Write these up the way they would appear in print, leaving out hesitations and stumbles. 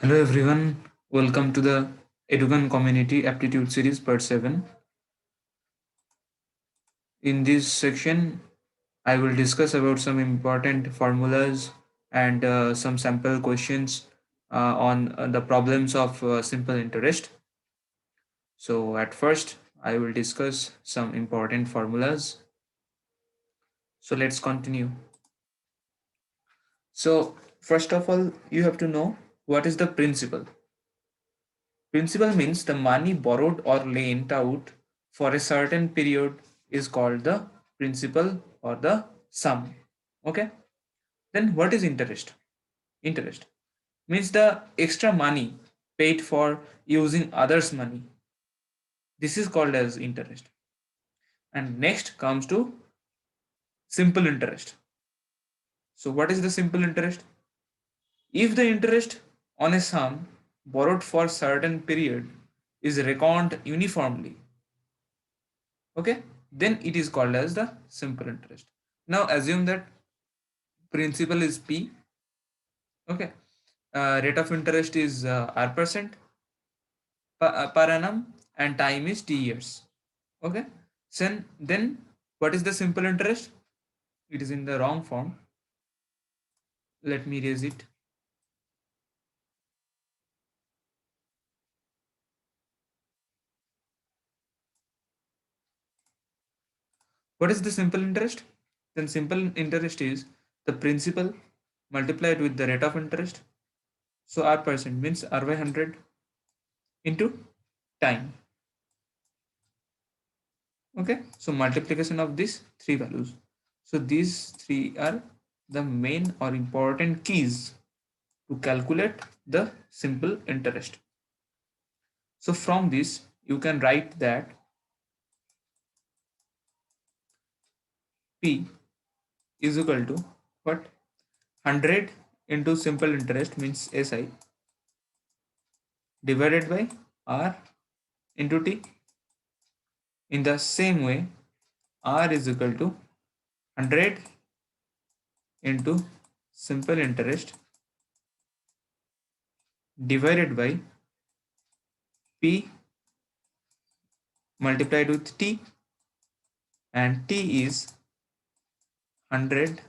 Hello everyone, welcome to the Educan Community Aptitude Series Part 7. In this section, I will discuss about some important formulas and some sample questions on the problems of simple interest. So at first, I will discuss some important formulas. So let's continue. So first of all, you have to know what is the principal. Principal means the money borrowed or lent out for a certain period is called the principal or the sum. Okay. Then what is interest? Interest means the extra money paid for using others' money. This is called as interest. And next comes to simple interest. So what is the simple interest? If the interest on a sum borrowed for certain period is reckoned uniformly, okay, then it is called as the simple interest. Now assume that principal is p, okay, rate of interest is r% per annum, and time is t years, okay. Then what is the simple interest? It is in the wrong form. Let me erase it. What is the simple interest? Then simple interest is the principal multiplied with the rate of interest. So r% means r by 100 into time. Okay, so multiplication of these three values. So these three are the main or important keys to calculate the simple interest. So from this you can write that p is equal to what? 100 into simple interest means si divided by r into t. In the same way, r is equal to 100 into simple interest divided by p multiplied with t, and t is 100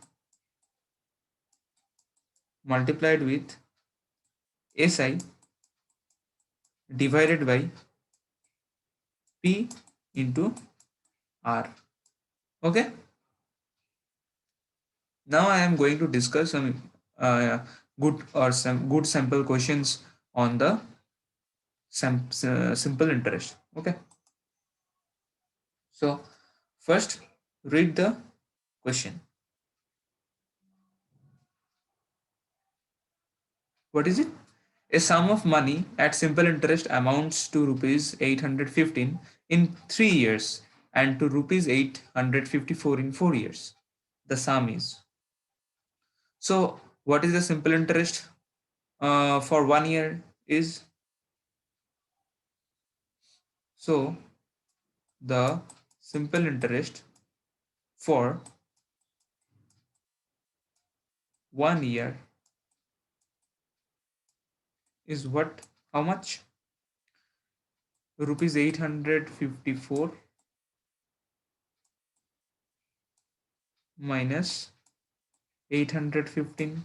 multiplied with si divided by p into r. Okay. Now I am going to discuss some good sample questions on the simple interest. Okay. So first read the question. What is it? A sum of money at simple interest amounts to rupees 815 in 3 years and to rupees 854 in 4 years. The sum is. So what is the simple interest for 1 year is? So the simple interest for 1 year is what? How much? Rupees 854 minus 815.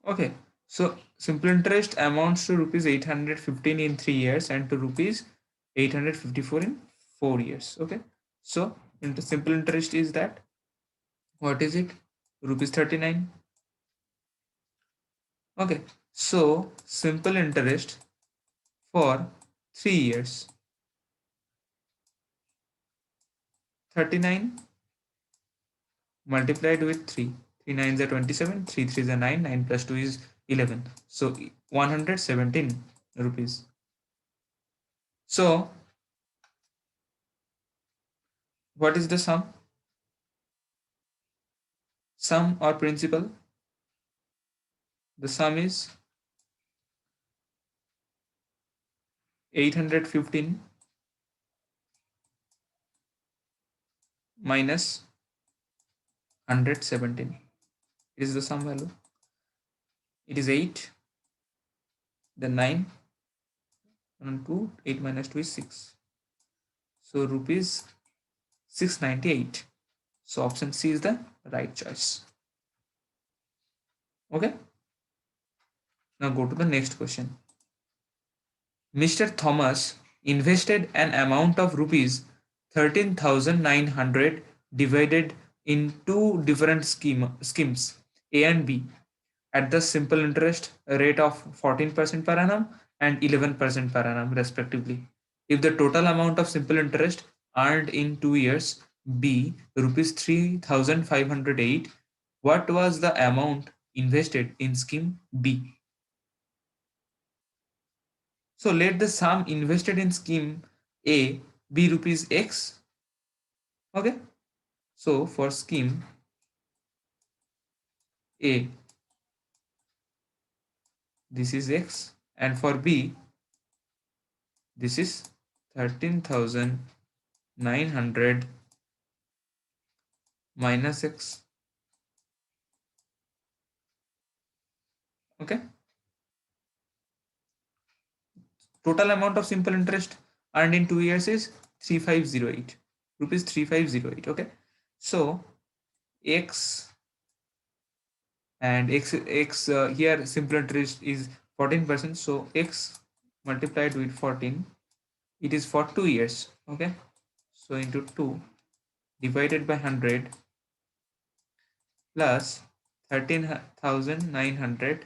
Okay, so simple interest amounts to rupees 815 in 3 years and to rupees 854 in 4 years. Okay, so into simple interest is that, what is it? Rupees 39. Okay, so simple interest for 3 years, 39 multiplied with 3. 3 nines are 27, 3 threes are 9, 9 plus 2 is 11. So 117 rupees. So what is the sum? Sum or principal? The sum is 815 minus 117. It is the sum value. It is 8. Then 9 and 2. 8 minus 2 is 6. So rupees 698. So option C is the right choice. Okay. Now go to the next question. Mr. Thomas invested an amount of rupees 13,900 divided in two different schemes A and B at the simple interest rate of 14% per annum and 11% per annum respectively. If the total amount of simple interest earned in 2 years be rupees 3,508, what was the amount invested in scheme B? So let the sum invested in scheme A be rupees X. Okay. So for scheme A, this is X, and for B, this is 13,900 minus X. Okay. Total amount of simple interest earned in 2 years is 3508 rupees 3508. Okay. So X and X here simple interest is 14%. So X multiplied with 14, it is for 2 years. Okay. So into 2 divided by 100 plus 13,900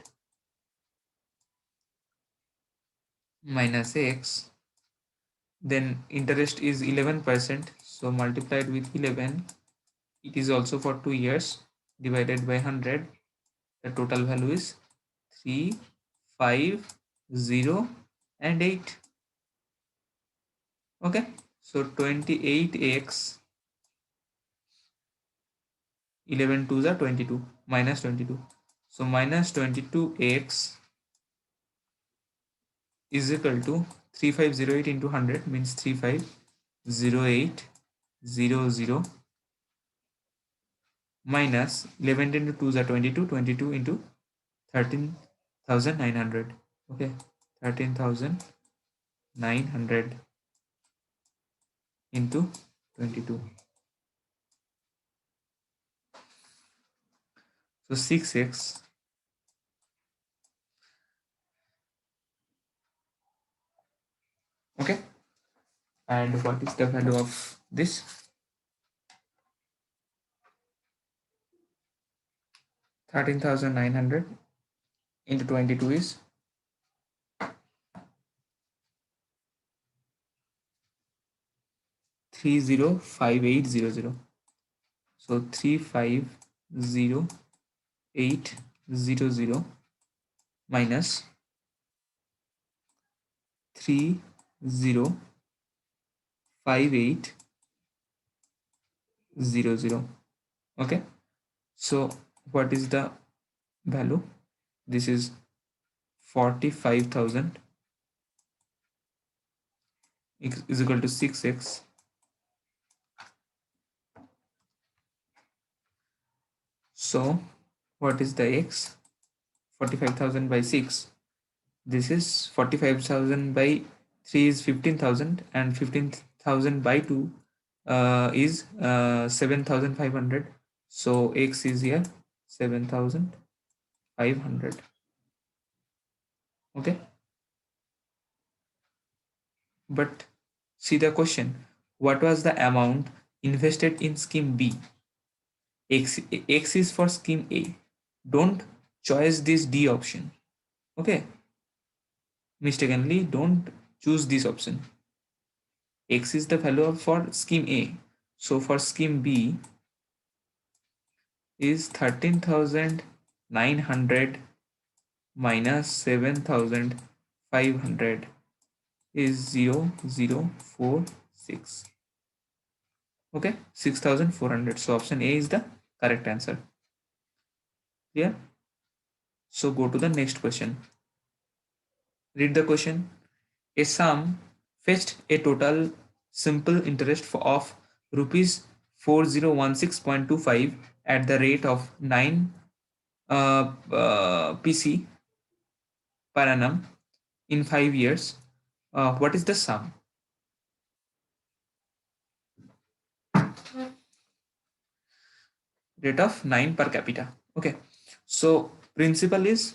minus X, then interest is 11%, so multiplied with 11, it is also for 2 years, divided by 100, the total value is 3, 5, 0 and 8. Okay, so 28x, 11 2s are 22, minus 22, so minus 22x is equal to 3508 into 100 means 350800 minus 11 into 2 is 22, 22 into 13,900. Okay, 13,900 into 22. So 6x. Okay, and what is the value of this? 13,900 into 22 is 305800. So 350,800 minus 305800. Okay, so what is the value? This is 45,000 is equal to 6x. So what is the x? 45,000 by 6. This is 45,000 by 3 is 15,000 and 15,000 by 2 is 7,500. So x is here 7,500. Okay. But see the question. What was the amount invested in scheme B? X is for scheme A. Don't choose this D option. Okay. Mistakenly, don't choose this option. X is the value for scheme A. So for scheme B is 13,900 minus 7,500 is 0,046. Okay, 6,400. So option A is the correct answer. Clear? So go to the next question. Read the question. A sum fetched a total simple interest of rupees 4016.25 at the rate of 9 PC per annum in 5 years, what is the sum? Rate of 9 per capita. Okay. So principal is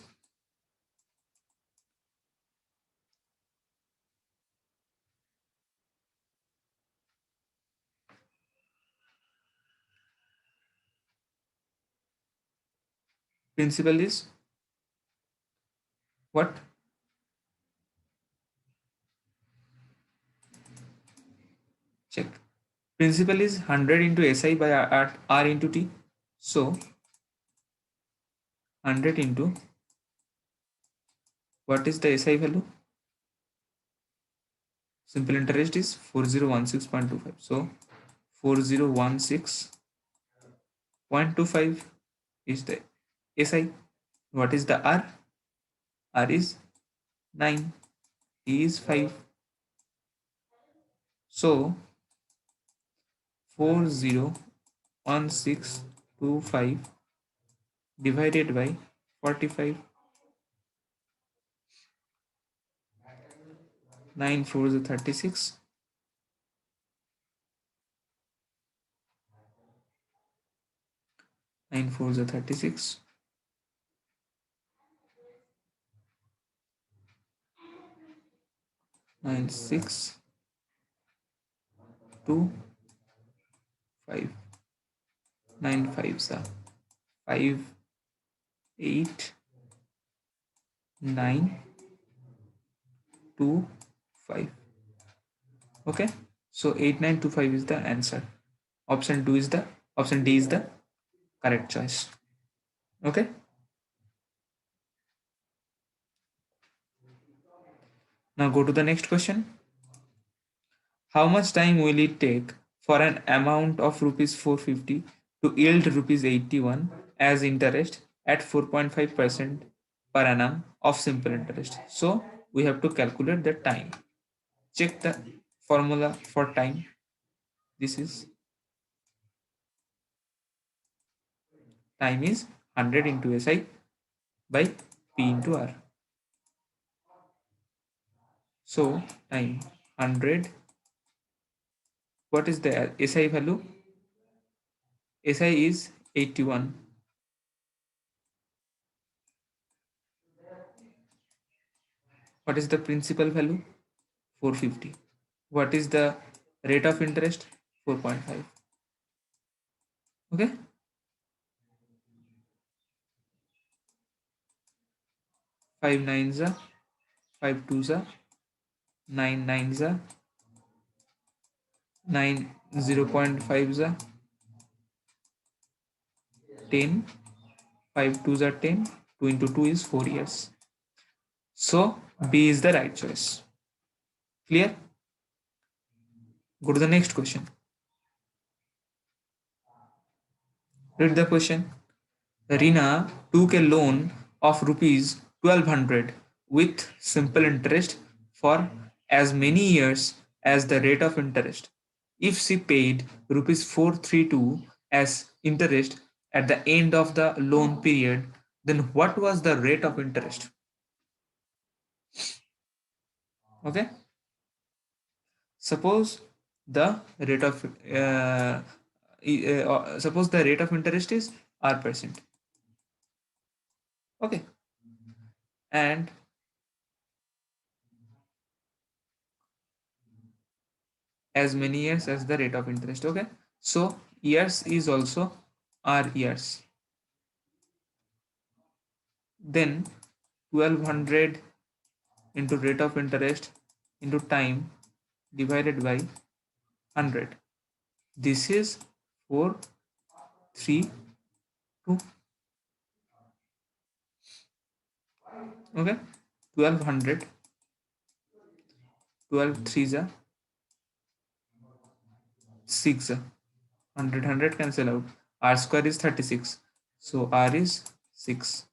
what? Check. Principal is 100 into SI by R into T. So 100 into, what is the SI value? Simple interest is 4016.25. So 4016.25 is the SI. What is the R? R is 9. T is 5. So 401625 divided by 45. 9 4 is 36. 9 4 is 36. 9 6 2 5. 9 5s are 5 8 9 2 5. Okay, so 8925 is the answer. Option D is the correct choice. Okay, now go to the next question. How much time will it take for an amount of rupees 450 to yield rupees 81 as interest at 4.5% per annum of simple interest? So we have to calculate the time. Check the formula for time. This is time is 100 into SI by P into R. So time 100. What is the SI value? SI is 81. What is the principal value? 450. What is the rate of interest? 4.5. Okay. 5 nines are 5 twos are 9 nines are 9 0.5s are 10. 5 twos are 10. 2 into 2 is 4 years. So B is the right choice. Clear? Go to the next question. Read the question. Rina took a loan of rupees 1200 with simple interest for as many years as the rate of interest. If she paid rupees 432 as interest at the end of the loan period, then what was the rate of interest? Okay. Suppose the rate of suppose the rate of interest is R%. Okay. And as many years as the rate of interest. Okay, so years is also R years. Then 1200 into rate of interest into time divided by 100. This is 432. Okay, 1200, 12 threes are 6. 100 cancel out. R square is 36. So R is 6.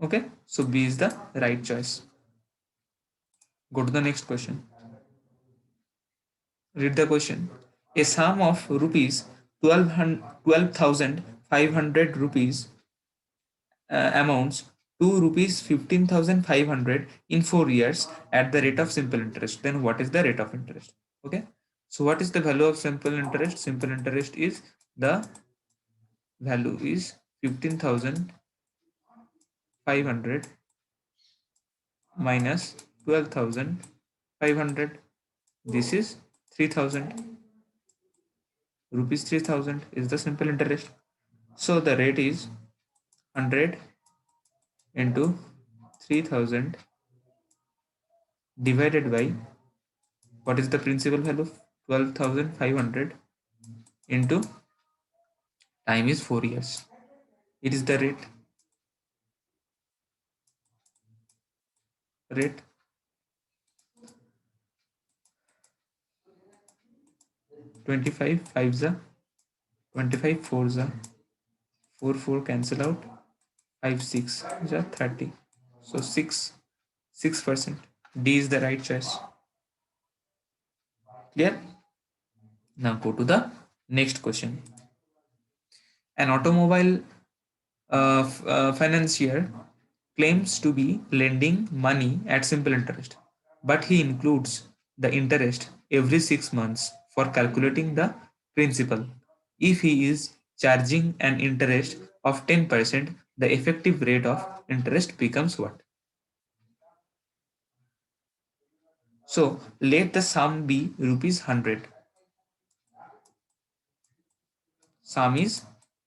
Okay, so B is the right choice. Go to the next question. Read the question. A sum of rupees 12,000 500 rupees amounts to rupees 15,500 in 4 years at the rate of simple interest. Then what is the rate of interest? Okay. So what is the value of simple interest? Simple interest is the value is 15,500 minus 12,500. This is 3,000 rupees. 3,000 is the simple interest. So the rate is 100 into 3,000 divided by what is the principal value? 12,500 into time is 4 years. It is the rate 25 5 za 25 4 za 4 4 cancel out 5 6 za 30. So 6%. D is the right choice. Clear? Now go to the next question. An automobile financier claims to be lending money at simple interest, but he includes the interest every 6 months for calculating the principal. If he is charging an interest of 10%, the effective rate of interest becomes what? So let the sum be rupees 100. Sum is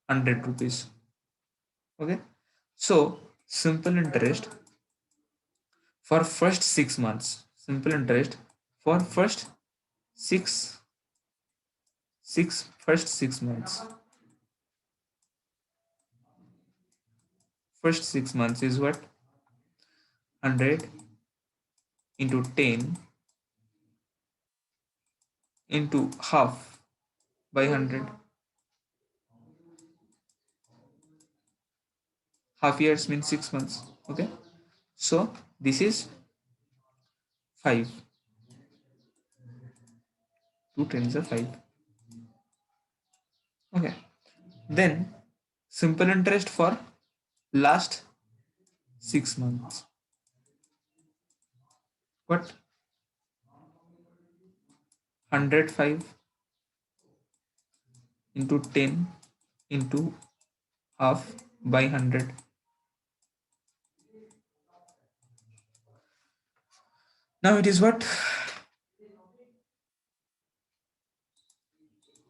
100 rupees. Okay. So simple interest for first 6 months. Simple interest for six first 6 months. First 6 months is what? 100 into 10 into half by 100. Half years means 6 months. Okay. So this is 5. 2 tens are 5. Okay. Then simple interest for last 6 months. What? 105 into 10 into half by 100. Now it is what?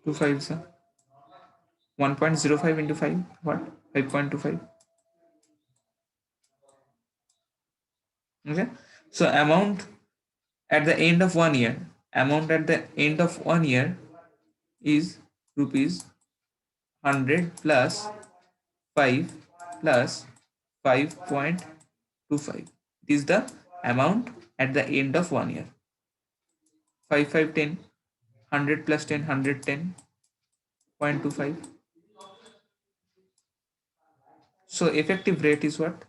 2 fives. 1.05 into 5. What? 5.25. Okay. So amount at the end of 1 year. Amount at the end of 1 year is rupees 100 plus 5 plus 5.25. It is the amount at the end of 1 year. 5 5 10. 100 plus 10 110.25. So effective rate is what?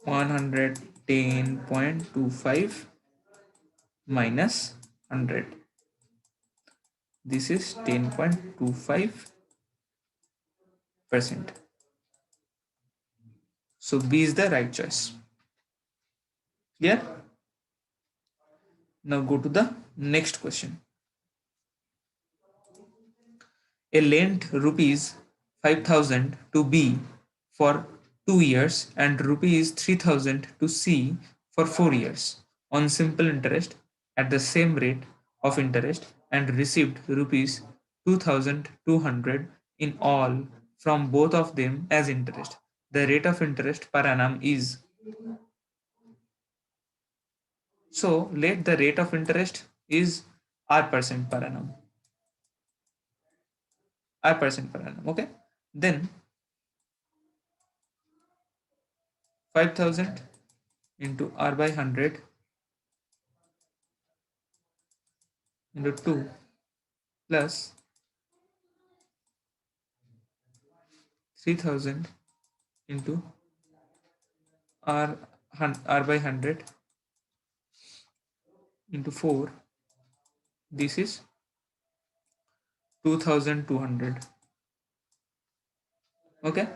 110.25 minus 100. This is 10.25%. So B is the right choice. Clear? Now go to the next question. A lent rupees 5,000 to B for 2 years and rupees 3,000 to C for 4 years on simple interest at the same rate of interest and received rupees 2,200 in all from both of them as interest. The rate of interest per annum is. So let the rate of interest is R% per annum. R% per annum. Okay. Then 5,000 into R by 100 into 2 plus 3,000 into R by 100 into 4, this is 2200. Okay.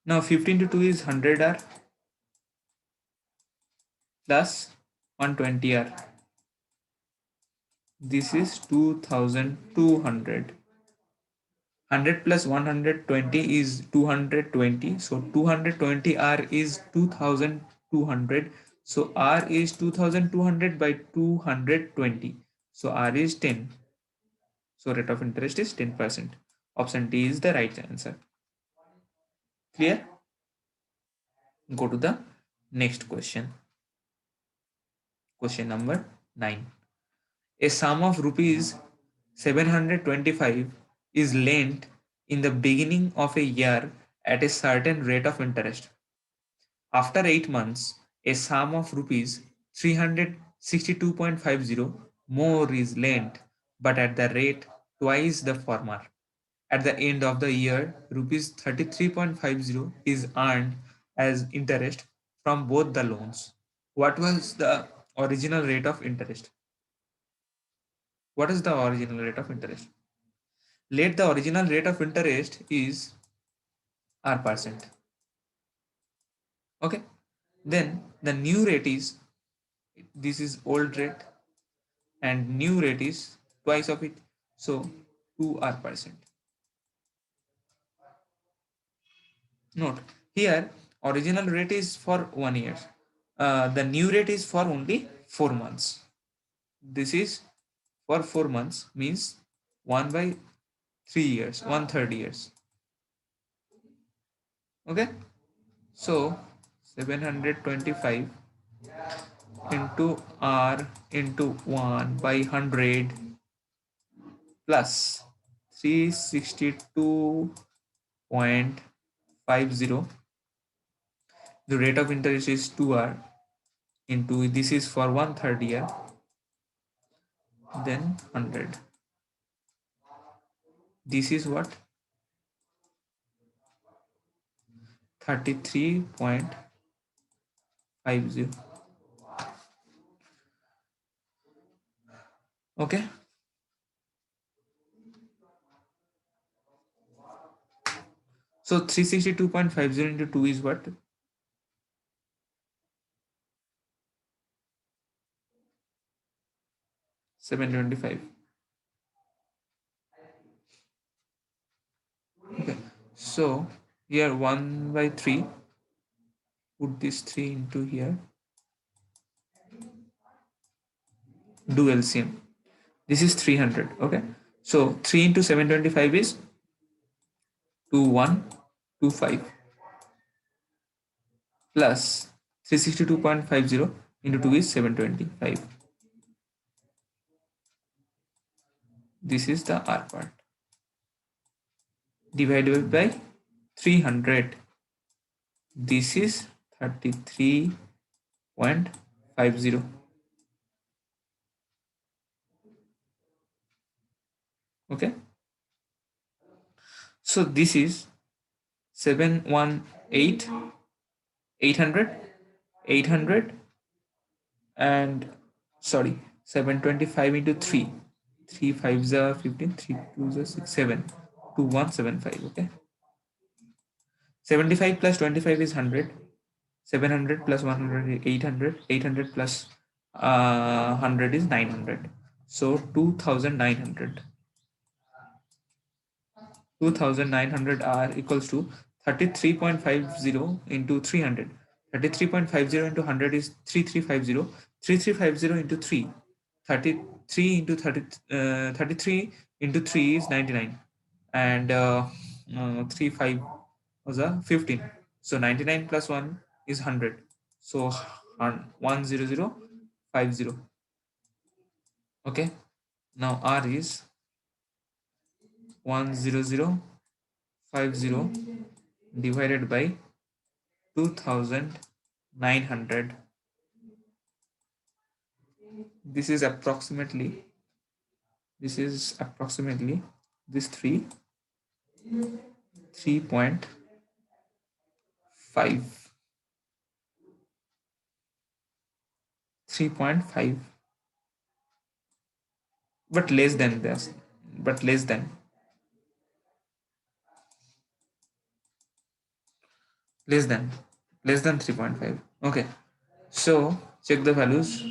Now 15 to 2 is 100R plus 120R. This is 2200. 100 plus 120 is 220. So 220R is 2200. So R is 2200 by 220. So R is 10. So rate of interest is 10%. Option D is the right answer. Clear? Go to the next question. Question number 9. A sum of rupees 725 is lent in the beginning of a year at a certain rate of interest. After 8 months, a sum of rupees 362.50 more is lent, but at the rate twice the former. At the end of the year, rupees 33.50 is earned as interest from both the loans. What was the original rate of interest? What is the original rate of interest? Let the original rate of interest is R%. Okay. Then the new rate is, this is old rate and new rate is twice of it. So 2R%. Note here original rate is for 1 year. The new rate is for only 4 months. This is for 4 months means 1 by 3 years, 1/3 years. Okay. So 725 into R into 1 by 100 plus 362.50. The rate of interest is 2R into, this is for 1/3 year, then 100. This is what? 33.50. Okay. So 362.50 into 2 is what? 725. Okay. So here 1 by 3. Put this 3 into here. Do LCM. This is 300. Okay. So 3 into 725 is 2125 plus 362.50 into 2 is 725. This is the R part. Divided by 300. This is 33.50. Okay. So this is 718, 800, 800, and sorry, 725 into 3. 3 5s are 15, 3 2s are 6, 7, 2175. Okay. 75 plus 25 is 100. 700 plus 100 is 800. 800 plus 100 is 900. So 2900. 2900 R equals to 33.50 into 300. 33.50 into 100 is 3350. 3350 into 3. 33 into 33 into 3 is 99. And 3 5 was a 15. So 99 plus 1 is 100. So 10050. Okay. Now R is 10050 divided by 2900. This is approximately this 3 3.5. 3.5, but less than this, but less than less than 3.5. Okay, so check the values.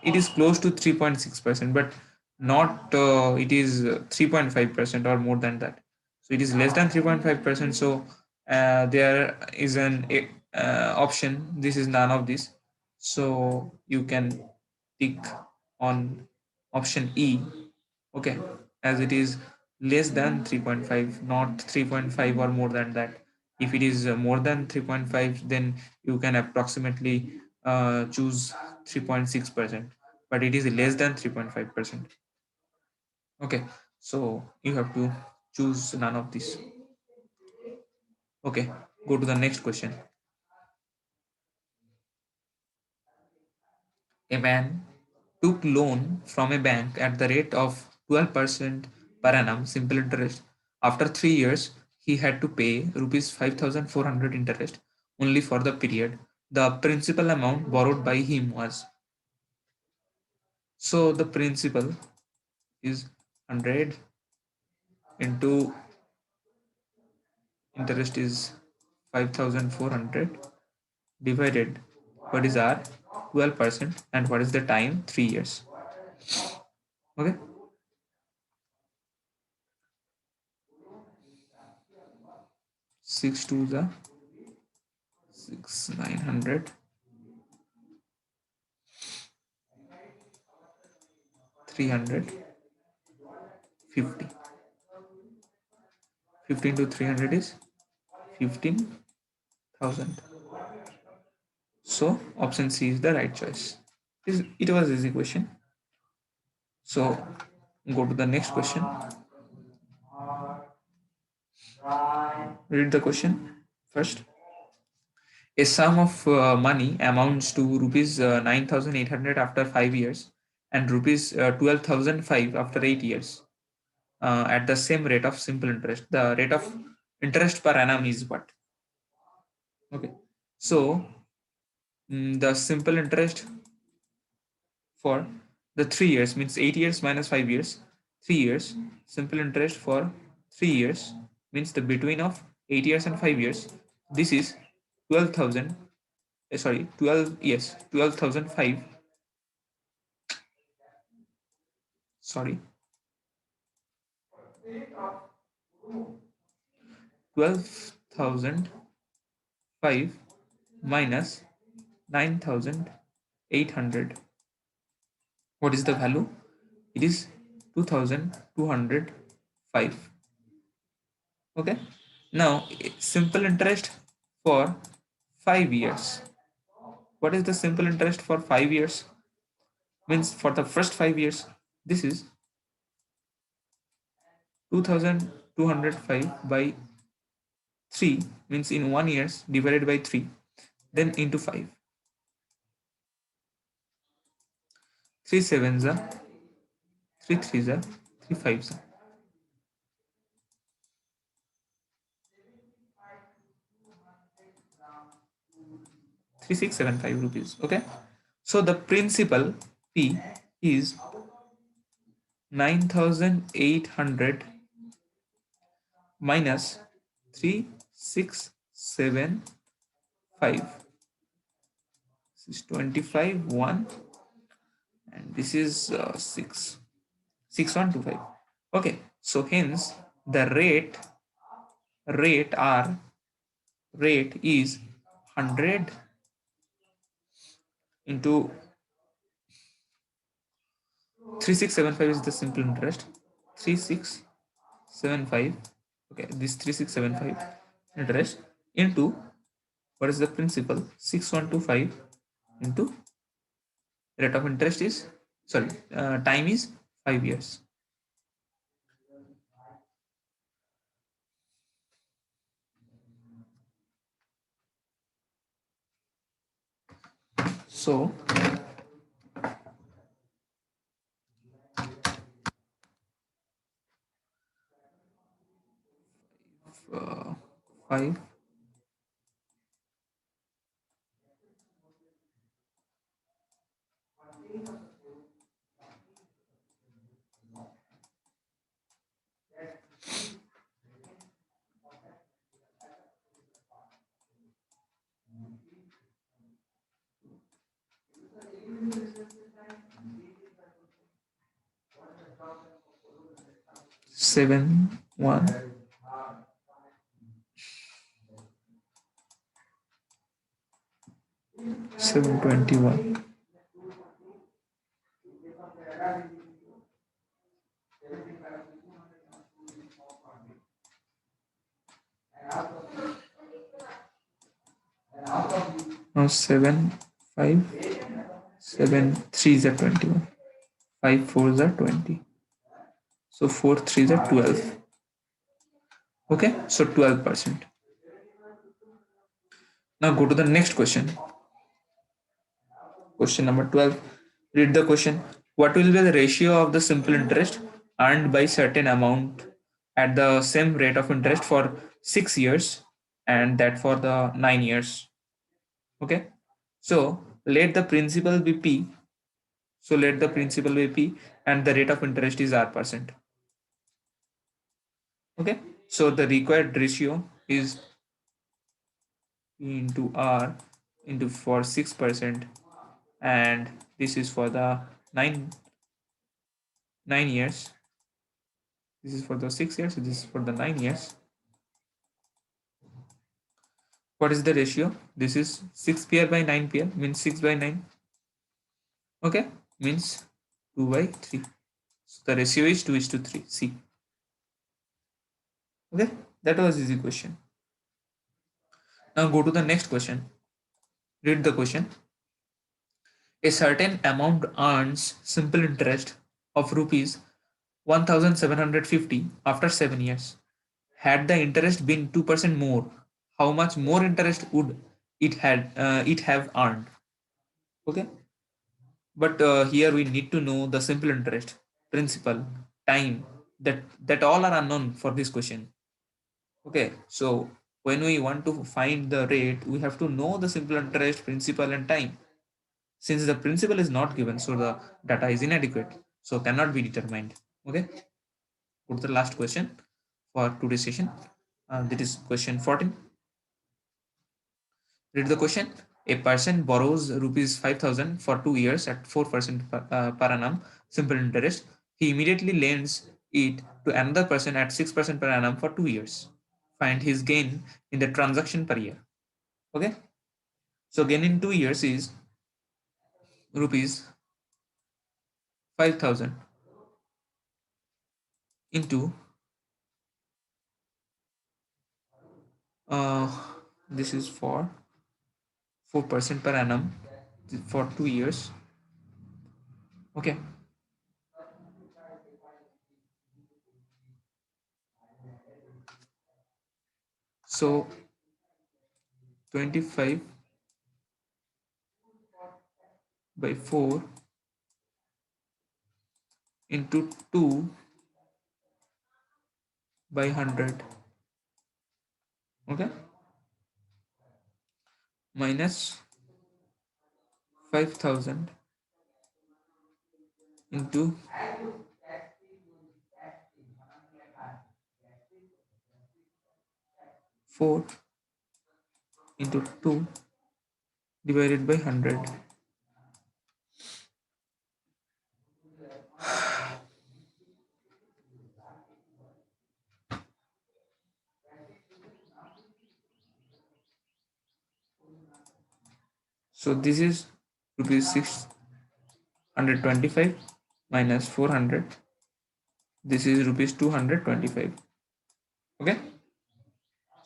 It is close to 3.6%, but not it is 3.5% or more than that. So it is less than 3.5%. So there is an option. This is none of this. So you can tick on option E. Okay, as it is less than 3.5, not 3.5 or more than that. If it is more than 3.5, then you can approximately choose 3.6%, but it is less than 3.5%. Okay, so you have to choose none of this. Okay, go to the next question. A man took loan from a bank at the rate of 12% per annum simple interest. After 3 years, he had to pay rupees 5,400 interest only for the period. The principal amount borrowed by him was. So the principal is 100 into interest is 5,400 divided what is R 12% and what is the time 3 years. Okay, 6 to the 6 900 350. 15 to 300 is 15,000. So option C is the right choice. It was easy question. So go to the next question. Read the question first. A sum of money amounts to rupees 9,800 after 5 years and rupees 12,005 after 8 years at the same rate of simple interest. The rate of interest per annum is what? Okay. So the simple interest for the 3 years means 8 years minus 5 years. 3 years. Simple interest for 3 years means the between of 8 years and 5 years. This is 12,000. Sorry, 12, yes, 12,005. Sorry, 12,005 minus 9,800. What is the value? It is 2,205. Okay. Now, simple interest for 5 years. What is the simple interest for 5 years? Means for the first 5 years, this is 2,205 by 3, means in 1 years divided by 3, then into 5. 3 sevens are 3 threes are 3 fives are 3,675 rupees. Okay, so the principal fee is 9,800 minus 3,675. This is 25 1, and this is 6 6,125. Okay, so hence the rate r rate is 100 into 3,675 is the simple interest. 3,675. Okay, this 3,675 interest into what is the principal? 6,125 into rate of interest is, sorry, time is 5 years. So 5. 7 1 721. Now 7 5 7 3s are 21. 5 4s are 20. So 4 3s are 12. Okay, so 12%. Now go to the next question. Question number 12. Read the question. What will be the ratio of the simple interest earned by certain amount at the same rate of interest for 6 years and that for the 9 years? Okay. So let the principal be P. So let the principal be P and the rate of interest is R%. Okay. So the required ratio is P into R into for 6%, and this is for the 9 years. This is for the 6 years. This is for the 9 years. What is the ratio? This is 6 PL by 9 PL, means 6 by 9. Okay, means 2 by 3. So the ratio is 2 is to 3. See. Okay, that was easy question. Now go to the next question. Read the question. A certain amount earns simple interest of rupees 1750 after 7 years. Had the interest been 2% more, how much more interest would it have earned? Okay, but here we need to know the simple interest, principal, time, that all are unknown for this question. Okay, so when we want to find the rate, we have to know the simple interest, principal, and time. Since the principal is not given, so the data is inadequate, so cannot be determined. Okay, go to the last question for today's session. That is question 14. Read the question. A person borrows rupees 5,000 for 2 years at 4% per annum simple interest. He immediately lends it to another person at 6% per annum for 2 years. Find his gain in the transaction per year. Okay. So gain in 2 years is rupees 5,000 into uh, this is for 4% per annum for 2 years. Okay. So 25 by 4 into 2 by 100, okay, minus 5,000 into 4 into 2 divided by 100. So this is rupees 625 minus 400. This is rupees 225. Okay.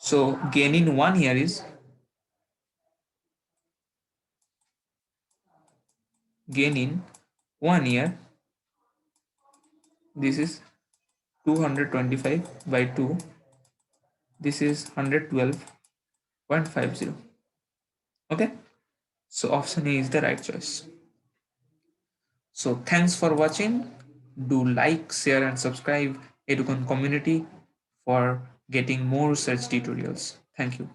So gain in 1 year is gain in 1 year. This is 225 by 2. This is 112.50. Okay. So option A is the right choice. So thanks for watching. Do like, share and subscribe Educon community for getting more such tutorials. Thank you.